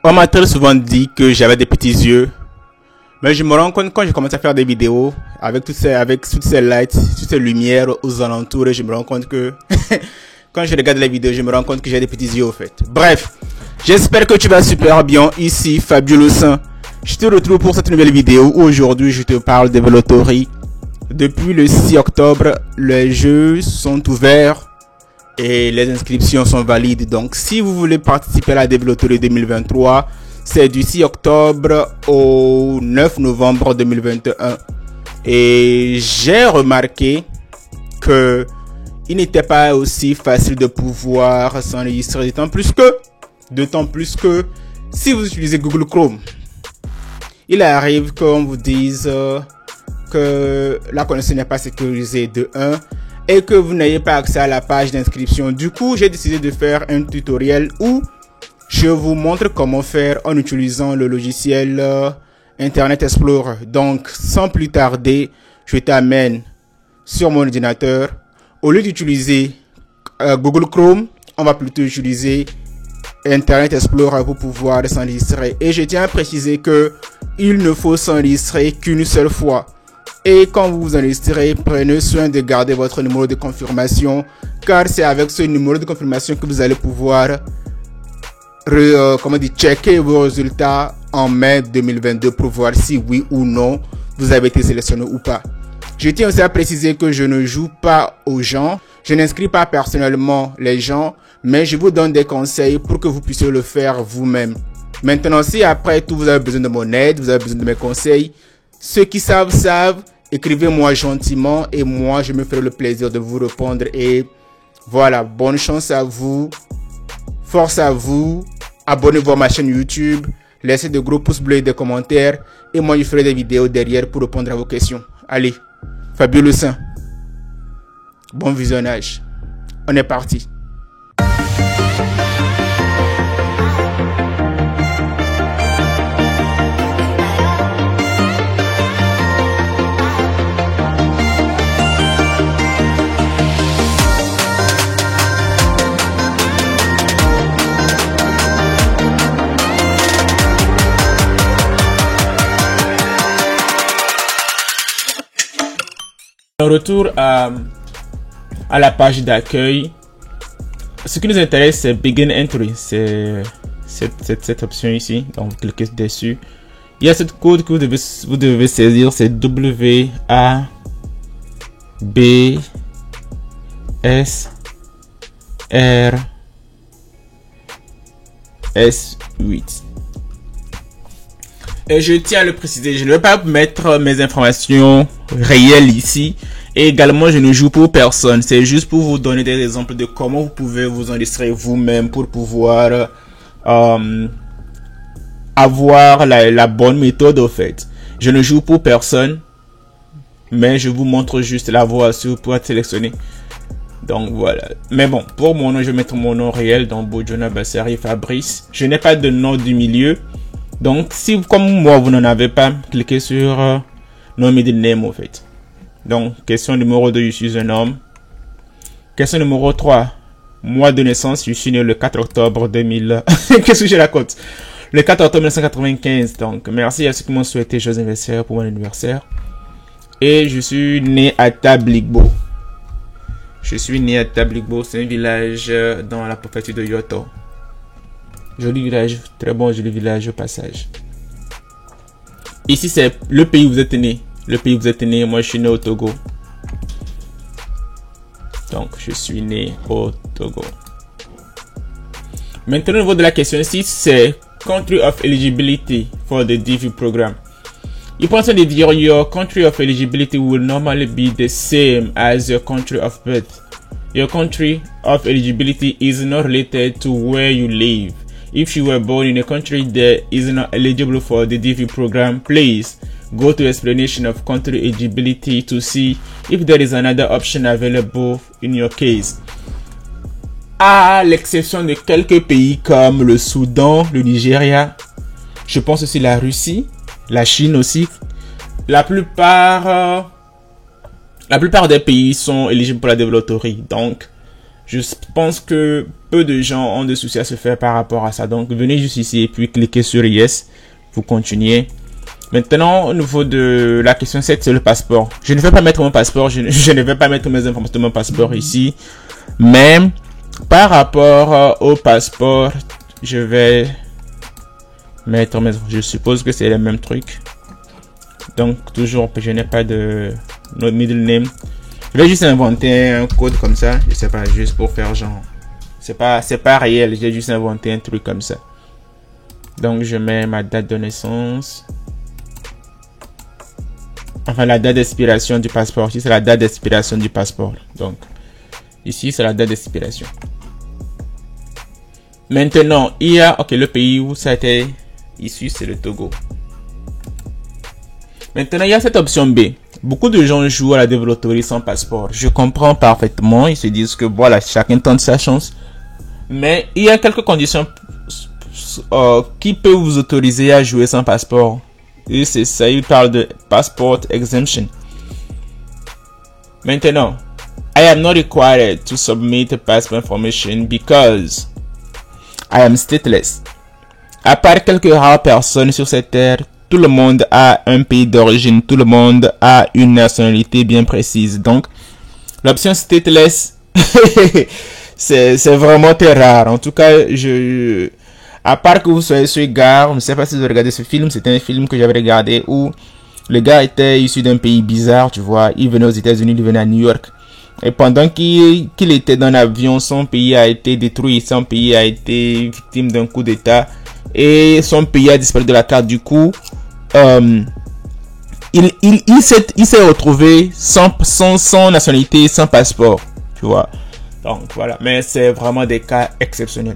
On m'a très souvent dit que j'avais des petits yeux. Mais je me rends compte quand je commence à faire des vidéos avec toutes ces lights, toutes ces lumières aux alentours, et je me rends compte que quand je regarde les vidéos, je me rends compte que j'ai des petits yeux au fait. Bref, j'espère que tu vas super bien. Ici Fabio Le Saint. Je te retrouve pour cette nouvelle vidéo où aujourd'hui je te parle de Velotory. Depuis le 6 octobre, les jeux sont ouverts et les inscriptions sont valides. Donc si vous voulez participer à la Velotory 2023, c'est du 6 octobre au 9 novembre 2021. Et j'ai remarqué que il n'était pas aussi facile de pouvoir s'enregistrer, d'autant plus que si vous utilisez Google Chrome, il arrive qu'on vous dise que la connexion n'est pas sécurisée de 1 et que vous n'ayez pas accès à la page d'inscription. Du coup, j'ai décidé de faire un tutoriel où je vous montre comment faire en utilisant le logiciel Internet Explorer. Donc, sans plus tarder, je t'amène sur mon ordinateur. Au lieu d'utiliser Google Chrome, on va plutôt utiliser Internet Explorer pour pouvoir s'enregistrer. Et je tiens à préciser que il ne faut s'enregistrer qu'une seule fois. Et quand vous vous enregistrez, prenez soin de garder votre numéro de confirmation, car c'est avec ce numéro de confirmation que vous allez pouvoir checker vos résultats en mai 2022 pour voir si oui ou non vous avez été sélectionné ou pas. Je tiens aussi à préciser que je ne joue pas aux gens, je n'inscris pas personnellement les gens, mais je vous donne des conseils pour que vous puissiez le faire vous-même. Maintenant, si après tout vous avez besoin de mon aide, vous avez besoin de mes conseils, ceux qui savent, écrivez-moi gentiment et moi je me ferai le plaisir de vous répondre. Et voilà, bonne chance à vous, force à vous, abonnez-vous à ma chaîne YouTube, laissez de gros pouces bleus et des commentaires et moi je ferai des vidéos derrière pour répondre à vos questions. Allez, Fabio Le Saint, bon visionnage, on est parti. Retour à la page d'accueil. Ce qui nous intéresse, c'est Begin Entry. C'est cette option ici. Donc, vous cliquez dessus. Il y a cette code que vous devez saisir. C'est WABSRS8. Et je tiens à le préciser, je ne vais pas mettre mes informations réelles ici. Et également, je ne joue pour personne. C'est juste pour vous donner des exemples de comment vous pouvez vous enregistrer vous-même pour pouvoir avoir la bonne méthode au fait. Je ne joue pour personne, mais je vous montre juste la voie sur pour être sélectionné. Donc voilà. Mais bon, pour mon nom, je vais mettre mon nom réel dans Bojona Bassari Fabrice. Je n'ai pas de nom du milieu. Donc, si comme moi, vous n'en avez pas, cliquez sur No Middle Name, au fait. Donc, question numéro 2, je suis un homme. Question numéro 3, mois de naissance, je suis né le 4 octobre 2000. Qu'est-ce que je raconte? Le 4 octobre 1995. Donc, merci à ceux qui m'ont souhaité joyeux anniversaire pour mon anniversaire. Et je suis né à Tabligbo. Je suis né à Tabligbo, c'est un village dans la préfecture de Yoto. Joli village, très bon joli village au passage. Ici c'est le pays où vous êtes né. Le pays où vous êtes né, moi je suis né au Togo. Donc je suis né au Togo. Maintenant au niveau de la question ici, c'est Country of Eligibility for the DV program. Il pense de dire your country of eligibility will normally be the same as your country of birth. Your country of eligibility is not related to where you live. If you were born in a country that is not eligible for the DV program, please go to explanation of country eligibility to see if there is another option available in your case. À l'exception de quelques pays comme le Soudan, le Nigeria, je pense aussi la Russie, la Chine aussi, la plupart des pays sont éligibles pour la Velotory. Donc, Je pense que peu de gens ont des soucis à se faire par rapport à ça. Donc, venez juste ici et puis cliquez sur Yes. Vous continuez. Maintenant, au niveau de la question 7, c'est le passeport. Je ne vais pas mettre mon passeport. Je ne vais pas mettre mes informations de mon passeport ici. Mais, par rapport au passeport, je vais mettre mes... Je suppose que c'est le même truc. Donc, toujours, je n'ai pas de middle name. Je vais juste inventer un code comme ça. Je sais pas, juste pour faire genre... C'est pas réel. J'ai juste inventé un truc comme ça. Donc, je mets ma date de naissance. Enfin, la date d'expiration du passeport. Ici, c'est la date d'expiration du passeport. Donc, ici, c'est la date d'expiration. Maintenant, il y a... Ok, le pays où ça a été issu, c'est le Togo. Maintenant, il y a cette option B. Beaucoup de gens jouent à la développerie sans passeport. Je comprends parfaitement. Ils se disent que voilà, chacun tente sa chance. Mais il y a quelques conditions qui peuvent vous autoriser à jouer sans passeport. Et c'est ça, il parle de passport exemption. Maintenant, I am not required to submit passport information because I am stateless. À part quelques rares personnes sur cette terre, tout le monde a un pays d'origine, tout le monde a une nationalité bien précise. Donc, l'option stateless, c'est vraiment très rare. En tout cas, à part que vous soyez sur Gare, je ne sais pas si vous regardez ce film, c'était un film que j'avais regardé où le gars était issu d'un pays bizarre, tu vois. Il venait aux États-Unis, il venait à New York. Et pendant qu'il était dans l'avion, son pays a été détruit, son pays a été victime d'un coup d'État et son pays a disparu de la carte. Du coup, il s'est retrouvé sans nationalité, sans passeport, tu vois. Donc voilà, mais c'est vraiment des cas exceptionnels.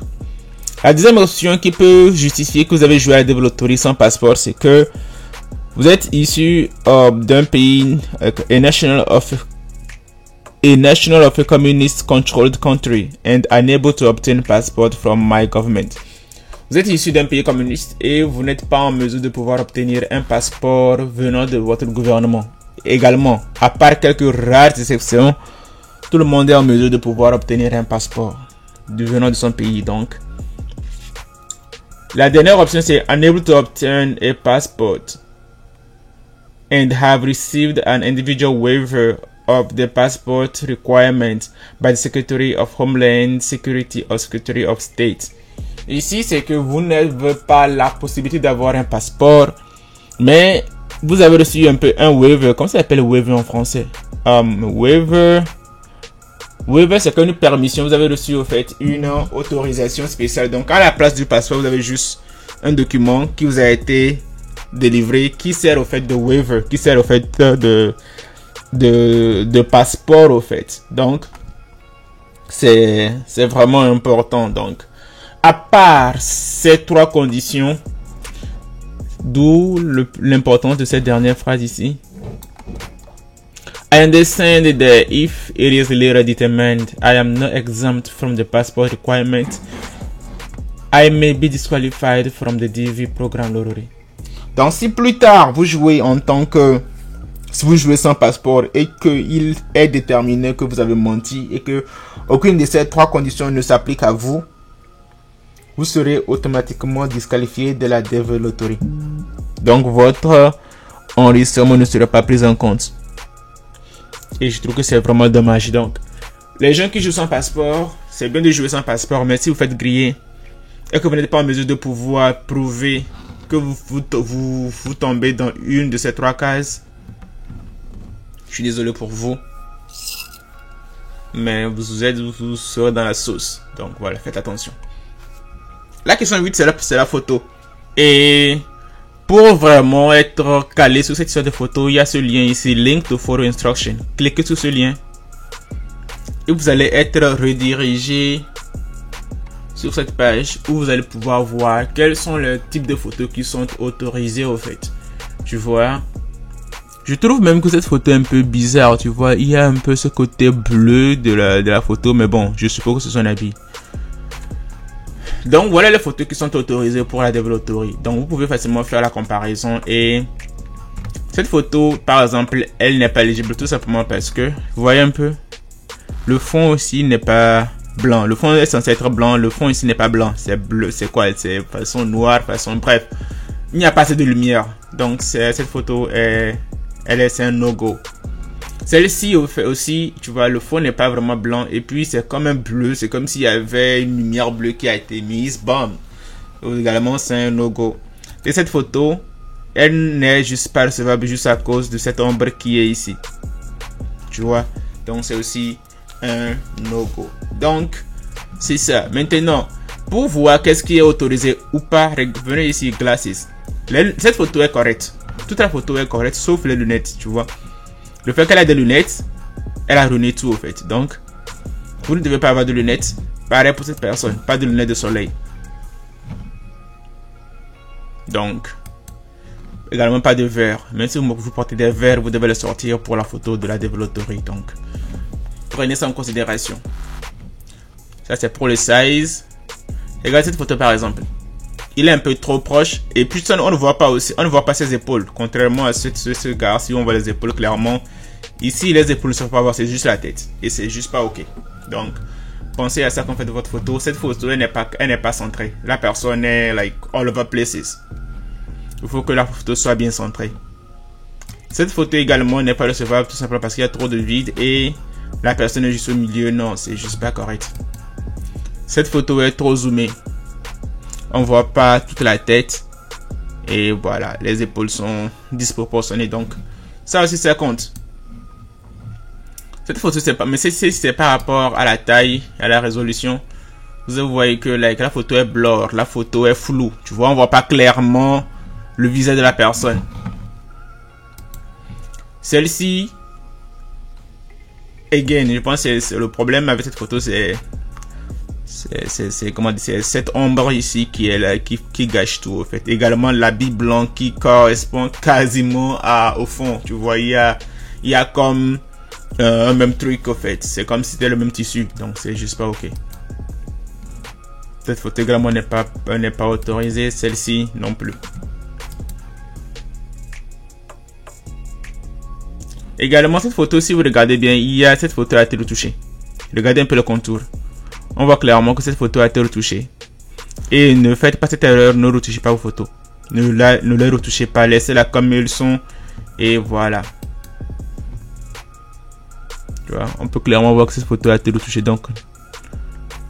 La deuxième option qui peut justifier que vous avez joué à la développerie sans passeport, c'est que vous êtes issu d'un pays, a national of a communist controlled country and unable to obtain passport from my government. Vous êtes issu d'un pays communiste et vous n'êtes pas en mesure de pouvoir obtenir un passeport venant de votre gouvernement. Également, à part quelques rares exceptions, tout le monde est en mesure de pouvoir obtenir un passeport venant de son pays. Donc, la dernière option, c'est unable to obtain a passport and have received an individual waiver of the passport requirement by the Secretary of Homeland Security or Secretary of State. Ici, c'est que vous n'avez pas la possibilité d'avoir un passeport, mais vous avez reçu un waiver. Comment ça s'appelle waiver en français? Waiver, c'est comme une permission. Vous avez reçu au fait une autorisation spéciale. Donc, à la place du passeport, vous avez juste un document qui vous a été délivré, qui sert au fait de waiver, qui sert au fait de passeport au fait. Donc, c'est vraiment important. Donc, à part ces trois conditions, d'où l'importance de cette dernière phrase ici. I understand that if it is later determined I am not exempt from the passport requirement, I may be disqualified from the DV program lottery. Donc, si plus tard vous jouez si vous jouez sans passeport et qu'il est déterminé que vous avez menti et que aucune de ces trois conditions ne s'applique à vous, vous serez automatiquement disqualifié de la DV lottery. Donc, votre enregistrement ne sera pas pris en compte. Et je trouve que c'est vraiment dommage. Donc, les gens qui jouent sans passeport, c'est bien de jouer sans passeport, mais si vous faites griller et que vous n'êtes pas en mesure de pouvoir prouver que vous tombez dans une de ces trois cases, je suis désolé pour vous, mais vous serez dans la sauce. Donc voilà, faites attention. La question 8, c'est la photo. Et pour vraiment être calé sur cette histoire de photo, il y a ce lien ici, Link to Photo Instruction. Cliquez sur ce lien et vous allez être redirigé sur cette page où vous allez pouvoir voir quels sont les types de photos qui sont autorisés au fait. Tu vois, je trouve même que cette photo est un peu bizarre, tu vois, il y a un peu ce côté bleu de la photo, mais bon, je suppose que c'est son habit. Donc voilà les photos qui sont autorisées pour la développerie. Donc vous pouvez facilement faire la comparaison et cette photo par exemple elle n'est pas éligible tout simplement parce que vous voyez un peu le fond aussi n'est pas blanc. Le fond est censé être blanc. Le fond ici n'est pas blanc. C'est bleu. C'est quoi? C'est façon noire, façon bref. Il n'y a pas assez de lumière. Donc cette photo c'est un no-go. Celle-ci aussi, tu vois, le fond n'est pas vraiment blanc. Et puis c'est comme un bleu. C'est comme s'il y avait une lumière bleue qui a été mise. Bam. Également c'est un no-go. Et cette photo, elle n'est juste pas recevable juste à cause de cette ombre qui est ici. Tu vois. Donc c'est aussi un no-go. Donc c'est ça. Maintenant, pour voir qu'est-ce qui est autorisé ou pas, venez ici, glasses. Cette photo est correcte. Toute la photo est correcte sauf les lunettes, tu vois. Le fait qu'elle a des lunettes, elle a ruiné tout au fait. Donc, vous ne devez pas avoir de lunettes. Pareil pour cette personne, pas de lunettes de soleil. Donc, également pas de verre. Même si vous portez des verres, vous devez les sortir pour la photo de la développerie. Donc, prenez ça en considération. Ça c'est pour le size. Regardez cette photo par exemple. Il est un peu trop proche et puis on ne voit pas aussi, on ne voit pas ses épaules. Contrairement à ce gars, si on voit les épaules clairement, ici les épaules ne sont pas voir, c'est juste la tête et c'est juste pas ok. Donc pensez à ça quand vous faites votre photo. Cette photo elle n'est pas centrée. La personne est like all over places. Il faut que la photo soit bien centrée. Cette photo également n'est pas recevable tout simplement parce qu'il y a trop de vide et la personne est juste au milieu. Non, c'est juste pas correct. Cette photo est trop zoomée. On voit pas toute la tête. Et voilà, les épaules sont disproportionnées. Donc, ça aussi, ça compte. Cette photo, c'est pas... Mais c'est par rapport à la taille, à la résolution. Vous voyez que like, la photo est blur. La photo est floue. Tu vois, on voit pas clairement le visage de la personne. Celle-ci... Again, je pense que c'est le problème avec cette photo, c'est comment dire, c'est cette ombre ici qui est là, qui gâche tout au fait. Également l'habit blanc qui correspond quasiment au fond. Tu vois, il y a comme un même truc au fait. C'est comme si c'était le même tissu. Donc c'est juste pas ok. Cette photo également n'est pas autorisée. Celle-ci non plus. Également cette photo, si vous regardez bien, il y a cette photo a été retouchée. Regardez un peu le contour. On voit clairement que cette photo a été retouchée. Et ne faites pas cette erreur, ne retouchez pas vos photos. Ne les retouchez pas, laissez-la comme elles sont. Et voilà. Tu vois, on peut clairement voir que cette photo a été retouchée. Donc,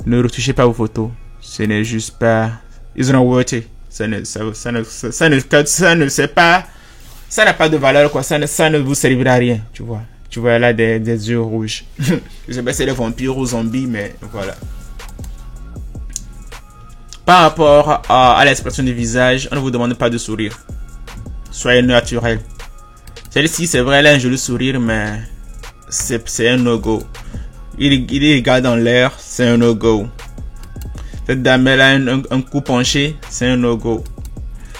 ne retouchez pas vos photos. Ce n'est juste pas... It's not worth it. Ça n'a pas de valeur, quoi. Ça ne vous servira à rien, tu vois. Tu vois là des yeux rouges. Je sais pas si c'est les vampires ou zombies, mais voilà. Par rapport à l'expression du visage, on ne vous demande pas de sourire. Soyez naturel. Celle-ci, c'est vrai, elle a un joli sourire, mais c'est un no-go. Il regarde dans l'air, c'est un no-go. Cette dame, elle a un cou penché, c'est un no-go.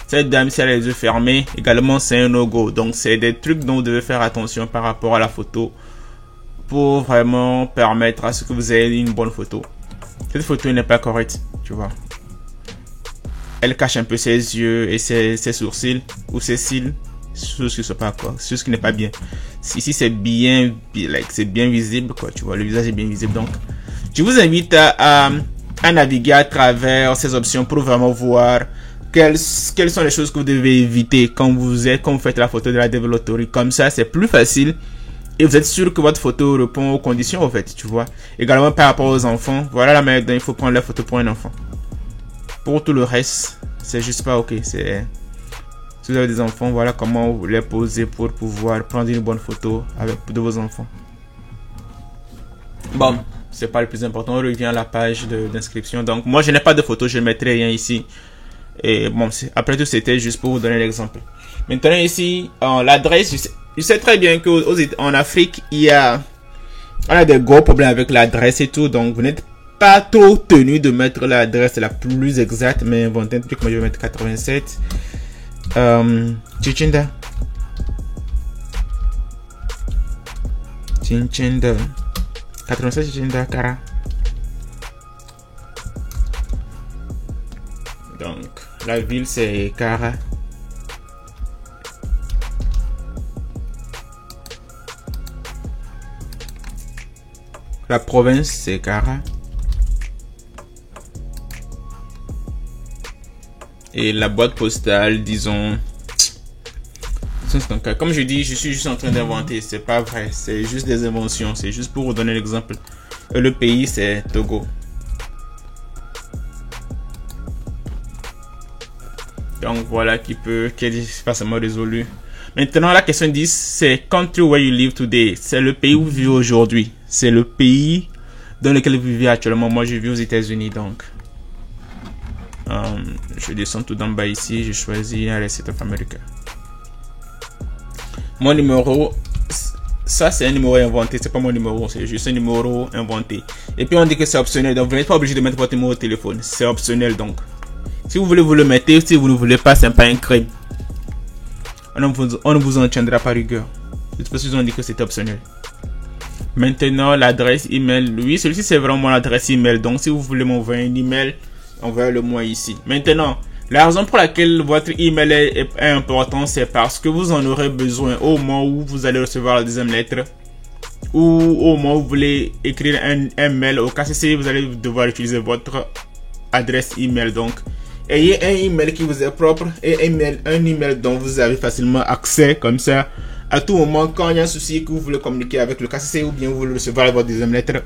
Cette dame, si elle a les yeux fermés, également, c'est un no-go. Donc, c'est des trucs dont vous devez faire attention par rapport à la photo pour vraiment permettre à ce que vous ayez une bonne photo. Cette photo n'est pas correcte, tu vois. Elle cache un peu ses yeux et ses sourcils ou ses cils. Chose qui n'est pas quoi, chose qui n'est pas bien. Ici, c'est bien visible, quoi. Tu vois, le visage est bien visible. Donc, je vous invite à naviguer à travers ces options pour vraiment voir quelles sont les choses que vous devez éviter quand vous faites la photo de la développerie. Comme ça, c'est plus facile et vous êtes sûr que votre photo répond aux conditions, en fait, tu vois. Également, par rapport aux enfants, voilà la manière dont il faut prendre la photo pour un enfant. Pour tout le reste, c'est juste pas ok. Si vous avez des enfants, voilà comment vous les poser pour pouvoir prendre une bonne photo de vos enfants. Bon, c'est pas le plus important. On revient à la page d'inscription. Donc, moi, je n'ai pas de photo, je ne mettrai rien ici. Et bon, après tout, c'était juste pour vous donner l'exemple. Maintenant, ici, l'adresse, je sais très bien qu'en Afrique, on a des gros problèmes avec l'adresse et tout. Donc, vous n'êtes pas trop tenu de mettre l'adresse la plus exacte, mais inventez un truc. Moi, je vais mettre 87. Chichinda. 87 Chichinda, Kara. Donc, la ville c'est Kara. La province c'est Kara. Et la boîte postale, disons... Comme je dis, je suis juste en train d'inventer. C'est pas vrai. C'est juste des inventions. C'est juste pour vous donner l'exemple. Le pays, c'est Togo. Donc voilà qui est facilement résolu. Maintenant, la question 10, c'est country where you live today. C'est le pays où vous vivez aujourd'hui. C'est le pays dans lequel vous vivez actuellement. Moi, je vis aux États-Unis, donc. Je descends tout d'en bas ici. Je choisis United States of America. Mon numéro, ça c'est un numéro inventé, c'est pas mon numéro, c'est juste un numéro inventé. Et puis on dit que c'est optionnel, donc vous n'êtes pas obligé de mettre votre numéro de téléphone, c'est optionnel donc. Si vous voulez, vous le mettez, si vous ne voulez pas, c'est pas un crime. On ne vous en tiendra pas rigueur. De toute façon, ils ont dit que c'est optionnel. Maintenant, l'adresse email, oui, celui-ci c'est vraiment l'adresse email, donc si vous voulez m'envoyer un email, envoyez-le moi ici. Maintenant, la raison pour laquelle votre email est important, c'est parce que vous en aurez besoin au moment où vous allez recevoir la deuxième lettre ou au moment où vous voulez écrire un mail au KCC, vous allez devoir utiliser votre adresse email. Donc, ayez un email qui vous est propre et un email dont vous avez facilement accès comme ça. À tout moment, quand il y a un souci que vous voulez communiquer avec le KCC ou bien vous voulez recevoir votre deuxième lettre,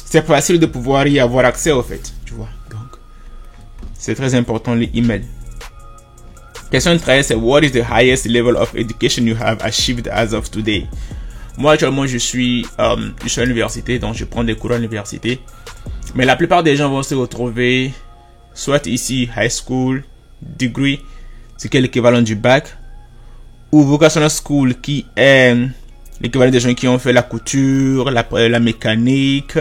c'est facile de pouvoir y avoir accès au fait, tu vois. C'est très important les emails. Question 13, c'est what is the highest level of education you have achieved as of today? Moi actuellement je suis à l'université, donc je prends des cours à l'université. Mais la plupart des gens vont se retrouver soit ici high school, degree, ce qui est l'équivalent du bac, ou vocational school qui est l'équivalent des gens qui ont fait la couture, la mécanique,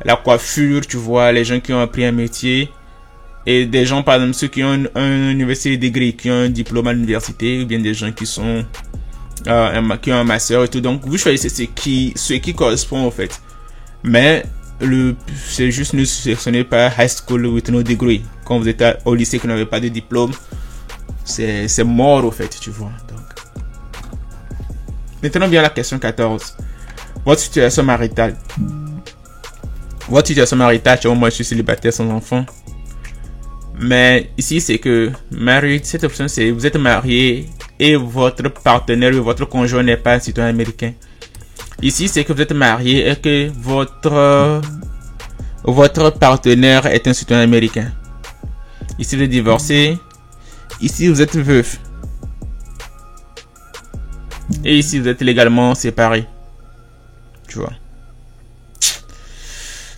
la coiffure, tu vois, les gens qui ont appris un métier, et des gens, par exemple, ceux qui ont un university degree, qui ont un diplôme à l'université, ou bien des gens qui sont qui ont un master et tout. Donc vous choisissez ce qui correspond au fait. Mais c'est juste ne sélectionnez pas high school with no degree. Quand vous êtes au lycée que vous n'avez pas de diplôme, c'est mort au fait, tu vois. Donc maintenant vient la question 14. Votre situation maritale. Votre situation maritale, moi je suis célibataire sans enfant. Mais ici c'est que married, cette option c'est vous êtes marié et votre partenaire ou votre conjoint n'est pas un citoyen américain. Ici c'est que vous êtes marié et que votre partenaire est un citoyen américain. Ici vous êtes divorcé. Ici vous êtes veuf. Et ici vous êtes légalement séparés. Tu vois.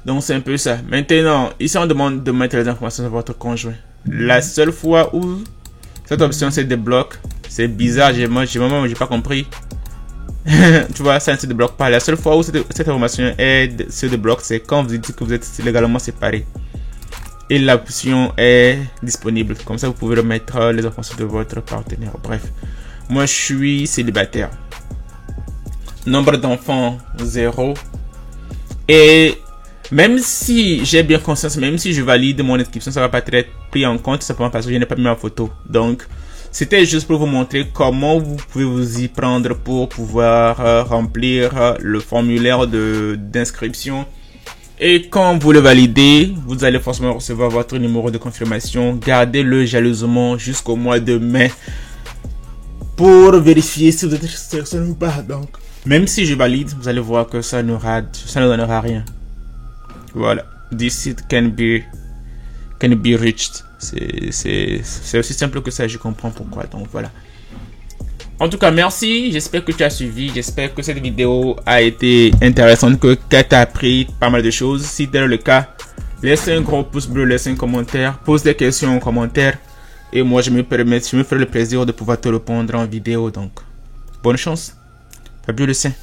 Donc c'est un peu ça. Maintenant, ici on demande de mettre les informations de votre conjoint. La seule fois où cette option se débloque, c'est bizarre, j'ai pas compris. Tu vois, ça ne se débloque pas. La seule fois où cette information se débloque, c'est quand vous dites que vous êtes légalement séparés. Et l'option est disponible. Comme ça, vous pouvez remettre les informations de votre partenaire. Bref, moi je suis célibataire. Nombre d'enfants, 0. Et même si j'ai bien conscience, même si je valide mon inscription, ça va pas être pris en compte simplement parce que je n'ai pas mis ma photo. Donc, c'était juste pour vous montrer comment vous pouvez vous y prendre pour pouvoir remplir le formulaire d'inscription. Et quand vous le validez, vous allez forcément recevoir votre numéro de confirmation. Gardez-le jalousement jusqu'au mois de mai pour vérifier si vous êtes sélectionné ou pas. Donc, même si je valide, vous allez voir que ça ne donnera rien. Voilà, this it can be reached. C'est aussi simple que ça, je comprends pourquoi. Donc voilà. En tout cas, merci. J'espère que tu as suivi. J'espère que cette vidéo a été intéressante, que tu as appris pas mal de choses. Si tel est le cas, laisse un gros pouce bleu, laisse un commentaire, pose des questions en commentaire. Et moi, je me ferai le plaisir de pouvoir te répondre en vidéo. Donc, bonne chance. Fabio Le Saint.